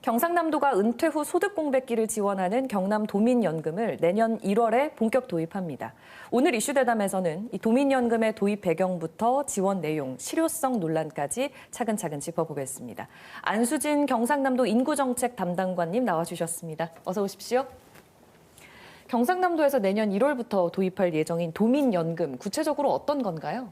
경상남도가 은퇴 후 소득 공백기를 지원하는 경남도민연금을 내년 1월에 본격 도입합니다. 오늘 이슈대담에서는 이 도민연금의 도입 배경부터 지원 내용, 실효성 논란까지 차근차근 짚어보겠습니다. 안수진 경상남도 인구정책 담당관님 나와주셨습니다. 어서 오십시오. 경상남도에서 내년 1월부터 도입할 예정인 도민연금, 구체적으로 어떤 건가요?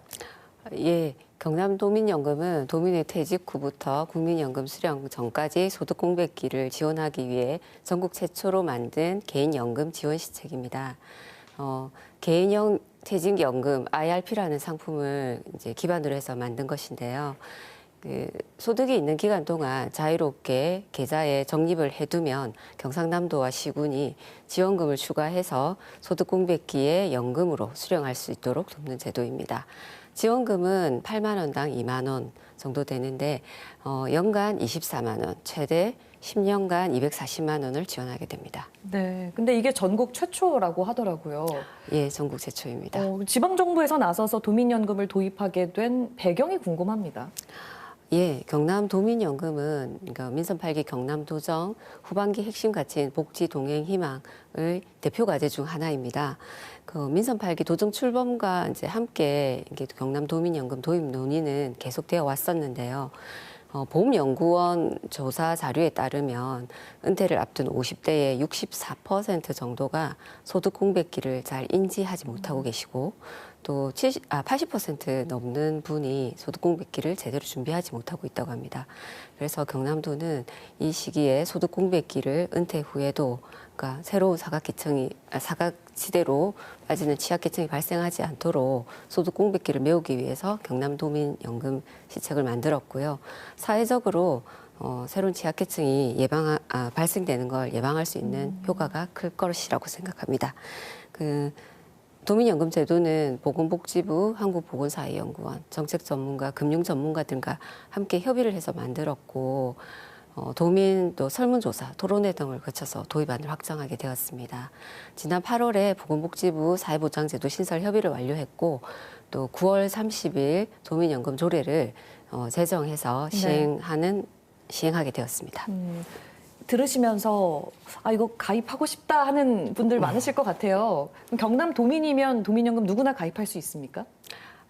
예, 경남도민연금은 도민의 퇴직 후부터 국민연금 수령 전까지 소득 공백기를 지원하기 위해 전국 최초로 만든 개인연금 지원 시책입니다. 개인형 퇴직연금 IRP라는 상품을 이제 기반으로 해서 만든 것인데요. 소득이 있는 기간 동안 자유롭게 계좌에 적립을 해두면 경상남도와 시군이 지원금을 추가해서 소득 공백기에 연금으로 수령할 수 있도록 돕는 제도입니다. 지원금은 8만 원당 2만 원 정도 되는데 연간 24만 원, 최대 10년간 240만 원을 지원하게 됩니다. 네, 근데 이게 전국 최초라고 하더라고요. 예, 전국 최초입니다. 지방정부에서 나서서 도민연금을 도입하게 된 배경이 궁금합니다. 예, 경남도민연금은 그러니까 민선 8기 경남도정 후반기 핵심 가치인 복지 동행 희망의 대표 과제 중 하나입니다. 민선 8기 도정 출범과 이제 함께 경남도민연금 도입 논의는 계속되어 왔었는데요. 보험연구원 조사 자료에 따르면 은퇴를 앞둔 50대의 64% 정도가 소득 공백기를 잘 인지하지 못하고 계시고 또 80% 넘는 분이 소득 공백기를 제대로 준비하지 못하고 있다고 합니다. 그래서 경남도는 이 시기에 소득 공백기를 은퇴 후에도 그러니까 새로운 사각지대로 빠지는 취약계층이 발생하지 않도록 소득 공백기를 메우기 위해서 경남도민연금 시책을 만들었고요. 사회적으로 새로운 취약계층이 발생되는 걸 예방할 수 있는 효과가 클 것이라고 생각합니다. 도민연금 제도는 보건복지부, 한국보건사회연구원, 정책전문가, 금융전문가 등과 함께 협의를 해서 만들었고 도민 또 설문조사, 토론회 등을 거쳐서 도입안을 확정하게 되었습니다. 지난 8월에 보건복지부 사회보장제도 신설 협의를 완료했고 또 9월 30일 도민연금 조례를 제정해서 시행하게 되었습니다. 들으시면서 이거 가입하고 싶다 하는 분들 많으실 것 같아요. 그럼 경남 도민이면 도민연금 누구나 가입할 수 있습니까?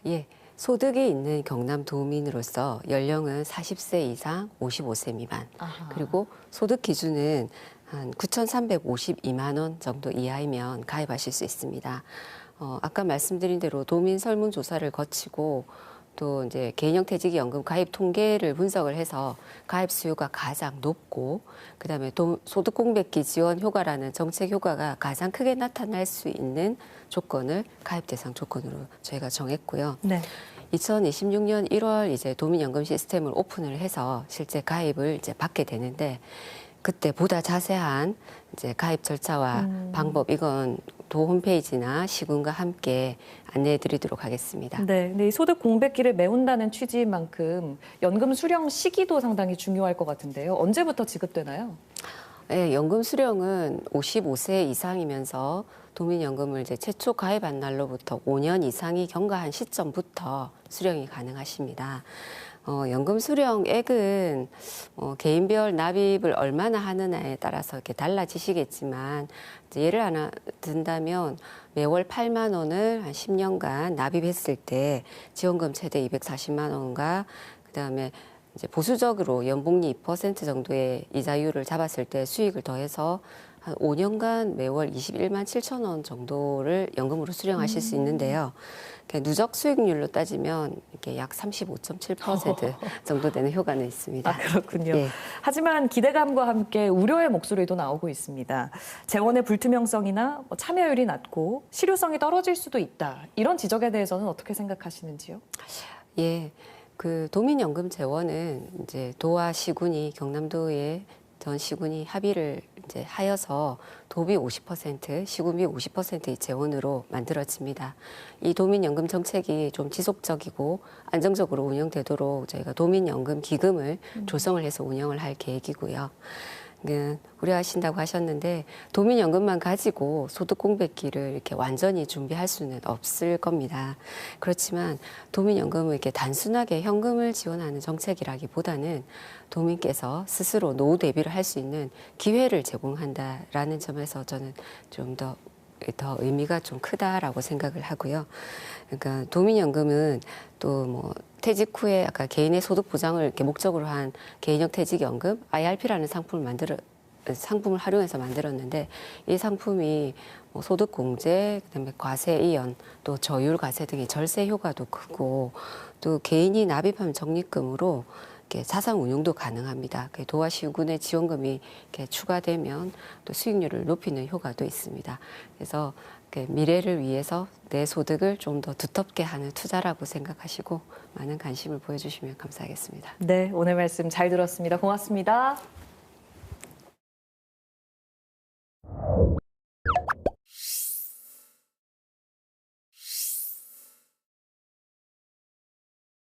예, 소득이 있는 경남 도민으로서 연령은 40세 이상 55세 미만 그리고 소득 기준은 한 9,352만 원 정도 이하이면 가입하실 수 있습니다. 아까 말씀드린 대로 도민 설문조사를 거치고 또 이제 개인형 퇴직연금 가입 통계를 분석을 해서 가입 수요가 가장 높고 그다음에 소득 공백기 지원 효과라는 정책 효과가 가장 크게 나타날 수 있는 조건을 가입 대상 조건으로 저희가 정했고요. 네. 2026년 1월 이제 도민연금 시스템을 오픈을 해서 실제 가입을 이제 받게 되는데 그때 보다 자세한 이제 가입 절차와 방법 이건 도 홈페이지나 시군과 함께 안내해 드리도록 하겠습니다. 네, 근데 이 소득 공백기를 메운다는 취지인 만큼 연금 수령 시기도 상당히 중요할 것 같은데요. 언제부터 지급되나요? 네, 연금 수령은 55세 이상이면서 도민연금을 이제 최초 가입한 날로부터 5년 이상이 경과한 시점부터 수령이 가능하십니다. 연금 수령액은 개인별 납입을 얼마나 하느냐에 따라서 이렇게 달라지시겠지만 예를 하나 든다면 매월 8만 원을 한 10년간 납입했을 때 지원금 최대 240만 원과 그다음에 이제 보수적으로 연복리 2% 정도의 이자율을 잡았을 때 수익을 더해서 한 5년간 매월 21만 7천 원 정도를 연금으로 수령하실 수 있는데요. 누적 수익률로 따지면 이렇게 약 35.7% 정도 되는 효과는 있습니다. 그렇군요. 예. 하지만 기대감과 함께 우려의 목소리도 나오고 있습니다. 재원의 불투명성이나 참여율이 낮고 실효성이 떨어질 수도 있다. 이런 지적에 대해서는 어떻게 생각하시는지요? 예. 도민연금 재원은 이제 도와 시군이 경남도의 전 시군이 합의를 이제 하여서 도비 50%, 시군비 50%의 재원으로 만들어집니다. 이 도민연금 정책이 좀 지속적이고 안정적으로 운영되도록 저희가 도민연금 기금을 조성을 해서 운영을 할 계획이고요. 우려하신다고 하셨는데 도민연금만 가지고 소득 공백기를 이렇게 완전히 준비할 수는 없을 겁니다. 그렇지만 도민연금은 이렇게 단순하게 현금을 지원하는 정책이라기보다는 도민께서 스스로 노후 대비를 할 수 있는 기회를 제공한다라는 점에서 저는 좀 더 의미가 좀 크다라고 생각을 하고요. 그러니까 도민연금은 또 뭐 퇴직 후에 아까 개인의 소득 보장을 이렇게 목적으로 한 개인형 퇴직연금 IRP라는 상품을 활용해서 만들었는데 이 상품이 뭐 소득 공제, 그다음에 과세 이연, 또 저율 과세 등의 절세 효과도 크고 또 개인이 납입하면 적립금으로 자산 운용도 가능합니다. 도화시군의 지원금이 이렇게 추가되면 또 수익률을 높이는 효과도 있습니다. 그래서 미래를 위해서 내 소득을 좀 더 두텁게 하는 투자라고 생각하시고 많은 관심을 보여주시면 감사하겠습니다. 네, 오늘 말씀 잘 들었습니다. 고맙습니다.